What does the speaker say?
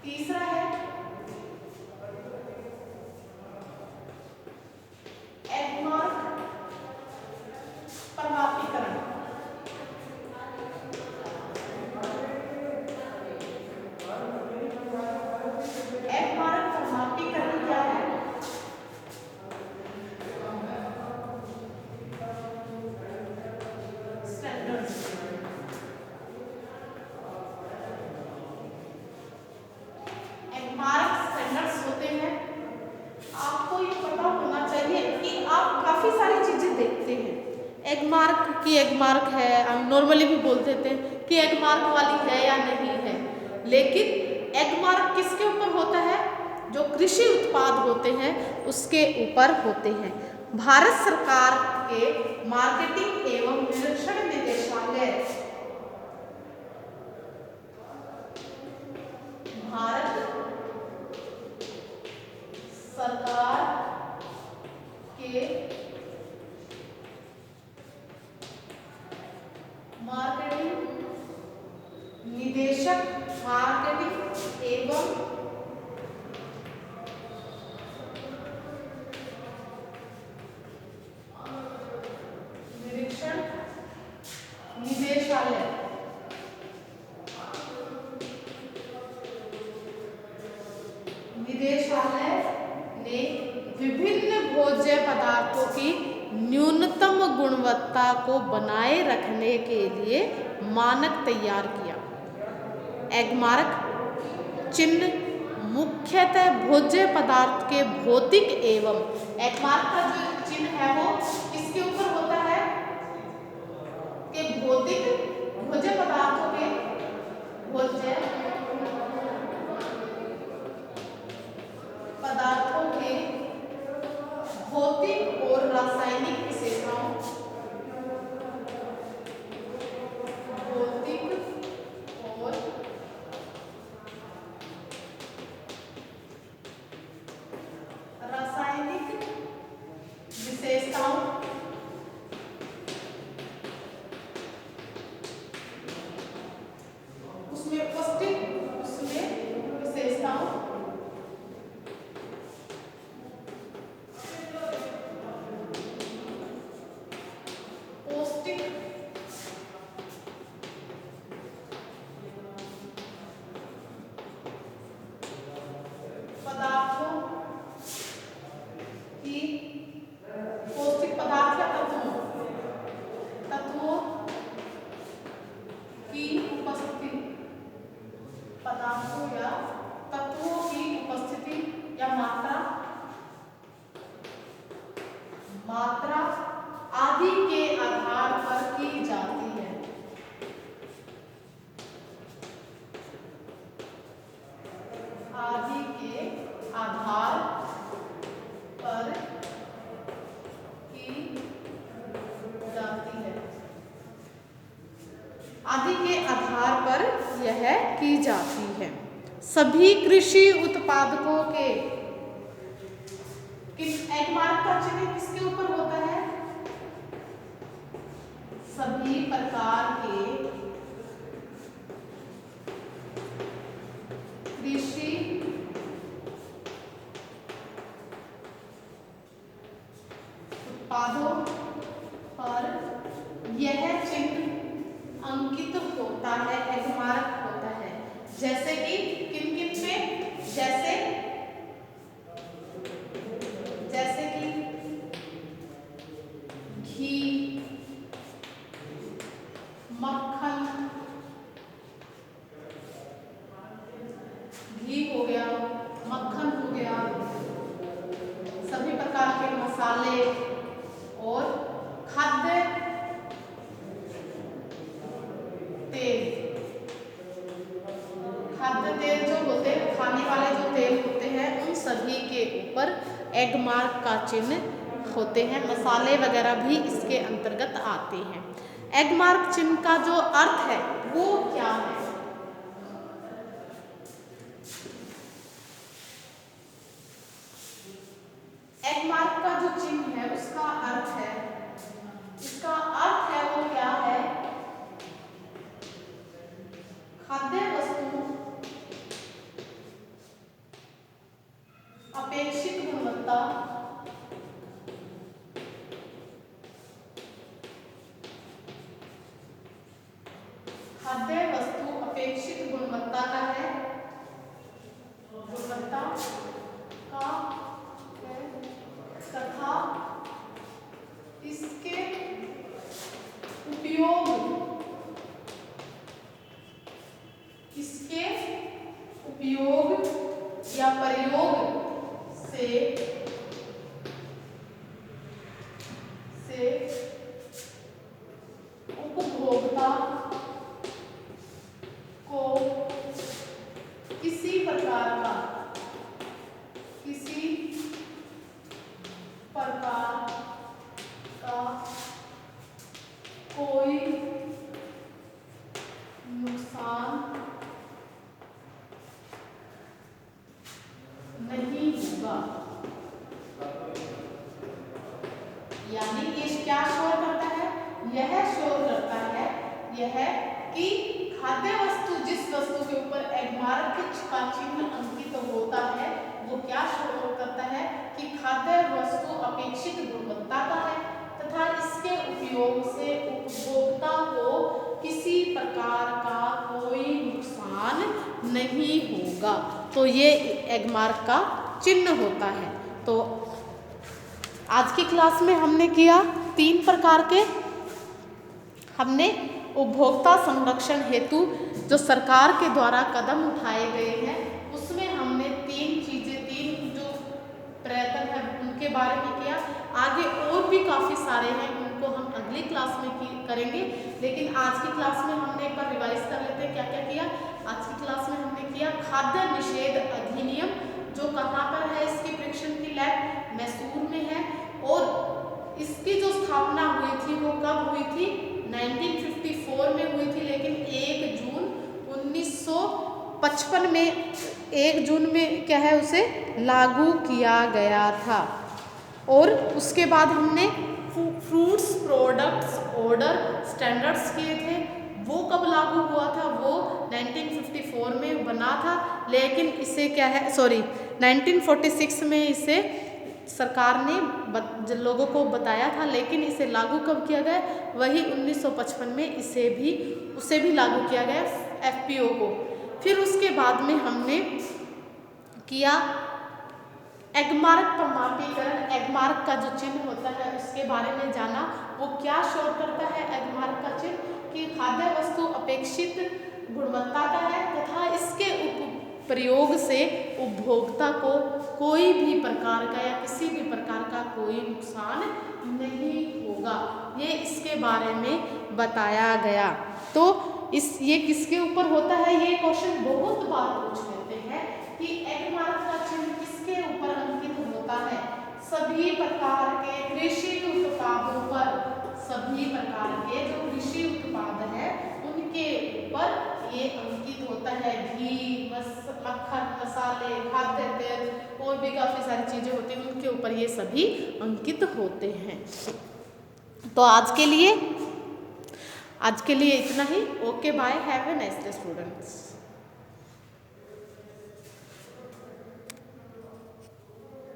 तीसरा है एगमार्क परमापीकरण। एगमार्क परमापीकरण क्या है? स्टैंडर्ड्स। एगमार्क स्टैंडर्ड्स होते हैं। आपको ये पता होना चाहिए कि आप काफी सारी चीजें देखते हैं। एगमार्क की एगमार्क है, हम नॉर्मली भी बोल देते हैं कि एगमार्क वाली है या नहीं है, लेकिन एगमार्क किसके ऊपर होता है? जो कृषि उत्पाद होते हैं उसके ऊपर होते हैं। भारत सरकार के मार्केटिंग एवं निरीक्षण निदेशालय, भारत सरकार के मार्केटिंग निदेशक, मार्केटिंग एवं निरीक्षण निदेशालय ने विभिन्न भोज्य पदार्थों की न्यूनतम गुणवत्ता को बनाए रखने के लिए मानक तैयार किया। एगमार्क चिन्ह मुख्यतः भोज्य पदार्थ के भौतिक एवं, एगमार्क का जो चिन्ह है वो किसके ऊपर होता है? कि भौतिक, भोज्य पदार्थों के, भोज्य पदार्थों के भौतिक और रासायनिक विशेषताओं, भौतिक और रासायनिक विशेषताओं, उसमें उपस्थित, उसमें विशेषताओं, पौष्टिक पदार्थों की, पौष्टिक पदार्थ या तत्वों की उपस्थिति, पदार्थों या तत्वों की उपस्थिति या मात्रा आदि के आधार पर की जाती है। आदि के आधार पर की जाती है। आदि के आधार पर यह की जाती है। सभी कृषि उत्पादकों के एगमार्क का चिन्ह किसके ऊपर होता है? सभी प्रकार के कृषि उत्पादों पर यह चिन्ह अंकित होता है, एगमार्क होता है। जैसे कि किन किन पे? जैसे कि घी, मक्खन, घी हो गया, मक्खन हो गया, सभी प्रकार के मसाले और खाद्य तेल, खाद्य तेल जो होते हैं, खाने वाले जो तेल होते हैं, उन सभी के ऊपर एगमार्क का चिन्ह होते हैं। मसाले वगैरह भी इसके अंतर्गत आते हैं। एगमार्क चिन्ह का जो अर्थ है वो क्या है? एगमार्क का जो चिन्ह है उसका अर्थ है, इसका अर्थ है वो क्या है? खाद्य वस्तु खाद्य वस्तु अपेक्षित गुणवत्ता का है, गुणवत्ता का है तथा इसके उपयोग या प्रयोग से उपभोक्ता को किसी प्रकार का कोई नुकसान नहीं होगा। यानी ये क्या शोर करता है? यह शोर करता है यह कि खाद्य वस्तु, जिस वस्तु के ऊपर एगमार्क का चिन्ह अंकित होता है, वो क्या शोर करता है कि खाद्य वस्तु अपेक्षित गुणवत्ता का है तथा इसके उपयोग से उपभोक्ता को किसी प्रकार का कोई नुकसान नहीं होगा। तो ये एगमार्क का चिन्ह होता है। तो आज की क्लास में हमने किया 3 प्रकार के, हमने उपभोक्ता संरक्षण हेतु जो सरकार के द्वारा कदम उठाए गए हैं उसमें हमने 3 जो प्रयत्न है उनके बारे में किया। आगे और भी काफ़ी सारे हैं, उनको हम अगली क्लास में करेंगे, लेकिन आज की क्लास में हमने एक बार रिवाइज कर लेते हैं क्या क्या किया। आज की क्लास में हमने किया खाद्य निषेध अधिनियम, जो कहाँ पर है, इसकी परीक्षण की लैब मैसूर में है, और इसकी जो स्थापना हुई थी वो कब हुई थी? 1954 में हुई थी, लेकिन 1 जून 1955 में 1 जून में क्या है उसे लागू किया गया था। और उसके बाद हमने फ्रूट्स प्रोडक्ट्स ऑर्डर स्टैंडर्ड्स किए थे, वो कब लागू हुआ था? वो 1954 में बना था, लेकिन इसे क्या है 1946 में इसे सरकार ने लोगों को बताया था, लेकिन इसे लागू कब किया गया? वही 1955 में उसे भी लागू किया गया FPO को। फिर उसके बाद में हमने किया एगमार्क प्रमाणीकरण। एगमार्क का जो चिन्ह होता है उसके बारे में जाना, वो क्या शो करता है एगमार्क का चिन्ह कि खाद्य वस्तु अपेक्षित गुणवत्ता का है तथा इसके प्रयोग से उपभोक्ता को कोई भी प्रकार का या किसी भी प्रकार का कोई नुकसान नहीं होगा। ये इसके बारे में बताया गया। तो ये किसके ऊपर होता है? ये क्वेश्चन बहुत बार पूछ लेते हैं कि एगमार्क का चिन्ह किसके ऊपर अंकित होता है? सभी प्रकार के कृषि उत्पादों पर, सभी प्रकार के जो कृषि उत्पाद है उनके ऊपर ये अंकित होता है। घी, मक्खन, मसाले, खाद्य तेल और भी काफ़ी सारी चीज़ें होती हैं, उनके ऊपर ये सभी अंकित होते हैं। तो आज के लिए इतना ही। Okay, bye, have a nice day students.